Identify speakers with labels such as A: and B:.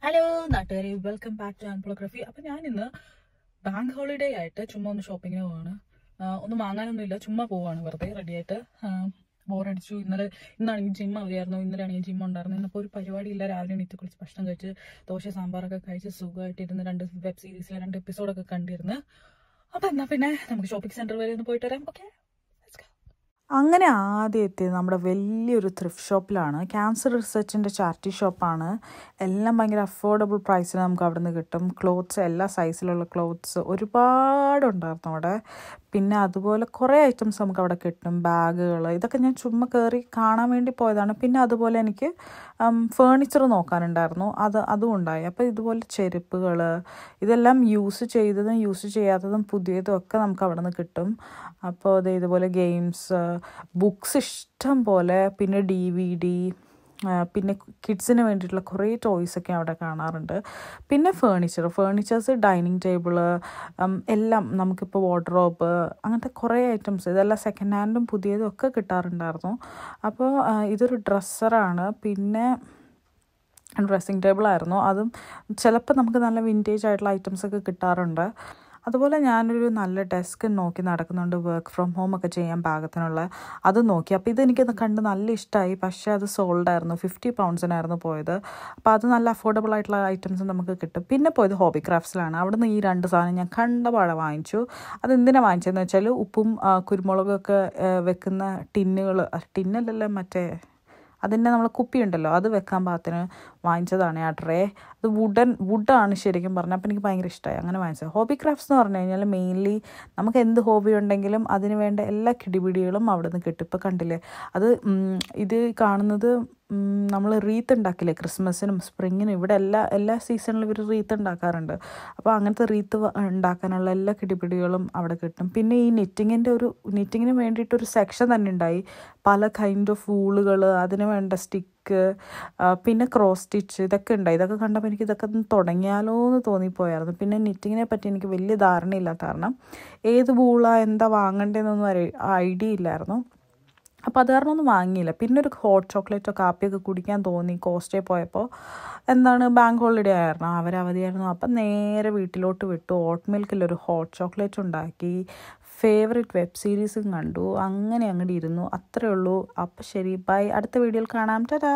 A: Hello നാട്ടുകാരെ, welcome back to ആൻഫോളോഗ്രഫി. അപ്പം ഞാൻ ഇന്ന് ബാങ്ക് ഹോളിഡേ ആയിട്ട് ചുമ്മാ ഒന്ന് ഷോപ്പിങ്ങിന് പോവാണ്. ഒന്നും വാങ്ങാനൊന്നുമില്ല, ചുമ്മാ പോവാണ് വെറുതെ റെഡി ആയിട്ട്. ബോറടിച്ചു. ഇന്നാണെങ്കിൽ ജിം അവധിയായിരുന്നു, ഇന്നലെയാണെങ്കിൽ ജിം ഉണ്ടായിരുന്നു. ഇന്നിപ്പോൾ ഒരു പരിപാടിയില്ല. രാവിലെ എണീറ്റ് കുളിച്ച് ഭക്ഷണം കഴിച്ച് ദോശ സാമ്പാറൊക്കെ കഴിച്ച് സുഖമായിട്ടിരുന്ന് 2 വെബ് സീരീസിലെ 2 എപ്പിസോഡൊക്കെ കണ്ടിരുന്ന്. അപ്പം എന്നാൽ പിന്നെ നമുക്ക് ഷോപ്പിംഗ് സെൻറ്റർ വരെ ഒന്ന് പോയിട്ട് വരാം. ഓക്കെ,
B: അങ്ങനെ ആദ്യം എത്തിയത് നമ്മുടെ വലിയൊരു ത്രിഫ്റ്റ് ഷോപ്പിലാണ്. ക്യാൻസർ റിസർച്ചിൻ്റെ ചാരിറ്റി ഷോപ്പാണ്. എല്ലാം ഭയങ്കര അഫോർഡബിൾ പ്രൈസിൽ നമുക്ക് അവിടെ നിന്ന് കിട്ടും. ക്ലോത്ത്സ്, എല്ലാ സൈസിലുള്ള ക്ലോത്ത്സ് ഒരുപാടുണ്ടായിരുന്നു അവിടെ. പിന്നെ അതുപോലെ കുറേ ഐറ്റംസ് നമുക്ക് അവിടെ കിട്ടും. ബാഗുകൾ, ഇതൊക്കെ ഞാൻ ചുമ്മാ കയറി കാണാൻ വേണ്ടി പോയതാണ്. പിന്നെ അതുപോലെ എനിക്ക് ഫേണിച്ചർ നോക്കാനുണ്ടായിരുന്നു, അതും ഉണ്ടായി. അപ്പോൾ ഇതുപോലെ ചെരുപ്പുകൾ, ഇതെല്ലാം യൂസ് ചെയ്തതും യൂസ് ചെയ്യാത്തതും പുതിയതും ഒക്കെ നമുക്ക് അവിടെ നിന്ന് കിട്ടും. അപ്പോൾ അത് ഇതുപോലെ ഗെയിംസ്, ബുക്സ് ഇഷ്ടം പോലെ, പിന്നെ DVD, പിന്നെ കിഡ്സിന് വേണ്ടിയിട്ടുള്ള കുറേ ടോയ്സൊക്കെ അവിടെ കാണാറുണ്ട്. പിന്നെ ഫേണിച്ചേഴ്സ്, ഡൈനിങ് ടേബിള്, എല്ലാം നമുക്കിപ്പോൾ വാർഡ്രോബ്, അങ്ങനത്തെ കുറേ ഐറ്റംസ്, ഇതെല്ലാം സെക്കൻഡ് ഹാൻഡും പുതിയതും ഒക്കെ കിട്ടാറുണ്ടായിരുന്നു. അപ്പോൾ ഇതൊരു ഡ്രസ്സറാണ്. പിന്നെ ഡ്രസ്സിങ് ടേബിളായിരുന്നു. അതും ചിലപ്പോൾ നമുക്ക് നല്ല വിൻറ്റേജ് ആയിട്ടുള്ള ഐറ്റംസൊക്കെ കിട്ടാറുണ്ട്. അതുപോലെ ഞാനൊരു നല്ല ഡെസ്ക് നോക്കി നടക്കുന്നുണ്ട്, വർക്ക് ഫ്രം ഹോം ഒക്കെ ചെയ്യാൻ പാകത്തിനുള്ള. അത് നോക്കി. അപ്പോൾ ഇതെനിക്കൊന്ന് കണ്ട് നല്ല ഇഷ്ടമായി. പക്ഷേ അത് സോൾഡ് ആയിരുന്നു. 50 പൗണ്ട്സിനായിരുന്നു പോയത്. അപ്പോൾ അത് നല്ല അഫോർഡബിൾ ആയിട്ടുള്ള ഐറ്റംസ് നമുക്ക് കിട്ടും. പിന്നെ പോയത് ഹോബി ക്രാഫ്റ്റ്സിലാണ്. അവിടെ നിന്ന് ഈ 2 സാധനം ഞാൻ കണ്ടപാടെ വാങ്ങിച്ചു. അതെന്തിനാണ് വാങ്ങിച്ചതെന്ന് വെച്ചാൽ ഉപ്പും കുരുമുളകൊക്കെ വെക്കുന്ന ടിന്നല്ലല്ലോ, മറ്റേ അതിൻ്റെ നമ്മൾ കുപ്പിയുണ്ടല്ലോ, അത് വെക്കാൻ പാകത്തിന് വാങ്ങിച്ചതാണ് ആ ട്രേ. അത് വുഡാണ് ശരിക്കും പറഞ്ഞാൽ. അപ്പോൾ എനിക്ക് ഭയങ്കര ഇഷ്ടമായി, അങ്ങനെ വാങ്ങിച്ചത്. ഹോബി ക്രാഫ്റ്റ്സ് എന്ന് പറഞ്ഞു കഴിഞ്ഞാൽ മെയിൻലി നമുക്ക് എന്ത് ഹോബി ഉണ്ടെങ്കിലും അതിന് വേണ്ട എല്ലാ കിടിപിടികളും അവിടെ നിന്ന് കിട്ടും. ഇപ്പോൾ കണ്ടില്ലേ, ഇത് കാണുന്നത് നമ്മൾ റീത്ത് ഉണ്ടാക്കില്ലേ, ക്രിസ്മസിനും സ്പ്രിങ്ങിനും. ഇവിടെ എല്ലാ സീസണിലും ഇവർ റീത്ത് ഉണ്ടാക്കാറുണ്ട്. അപ്പോൾ അങ്ങനത്തെ റീത്ത് ഉണ്ടാക്കാനുള്ള എല്ലാ കിടിപിടികളും അവിടെ കിട്ടും. പിന്നെ ഈ നെറ്റിങ്ങിന് വേണ്ടിയിട്ടൊരു സെക്ഷൻ തന്നെ ഉണ്ടായി. പല കൈൻഡ് ഓഫ് വൂളുകൾ, അതിന് വേണ്ട സ്റ്റിക്ക്, പിന്നെ ക്രോസ് സ്റ്റിച്ച്, ഇതൊക്കെ ഉണ്ടായി. ഇതൊക്കെ കണ്ടപ്പോൾ എനിക്ക് ഇതൊക്കെ തുടങ്ങിയാലോ എന്ന് തോന്നിപ്പോയായിരുന്നു. പിന്നെ നിറ്റിങ്ങിനെ പറ്റി എനിക്ക് വലിയ ധാരണയില്ലാത്ത കാരണം ഏത് വൂളാണ് എന്താ വാങ്ങേണ്ടതെന്നൊന്നും ഐഡിയ ഇല്ലായിരുന്നു. അപ്പോൾ അത് കാരണം ഒന്നും വാങ്ങിയില്ല. പിന്നെ ഒരു ഹോട്ട് ചോക്ലേറ്റോ കാപ്പിയൊക്കെ കുടിക്കാൻ തോന്നി കോസ്റ്റേ പോയപ്പോൾ. ബാങ്ക് ഹോളിഡേ ആയിരുന്നു, അവരവധിയായിരുന്നു. അപ്പം നേരെ വീട്ടിലോട്ട് വിട്ടു. ഓട്ട് മിൽക്കിലൊരു ഹോട്ട് ചോക്ലേറ്റ് ഉണ്ടാക്കി, ഫേവറേറ്റ് വെബ് സീരീസും കണ്ടു. അങ്ങനെ അങ്ങോട്ട് ഇരുന്നു. അത്രയേ ഉള്ളൂ. അപ്പം ശരി, ബൈ. അടുത്ത വീഡിയോയിൽ കാണാം. ടാറ്റാ.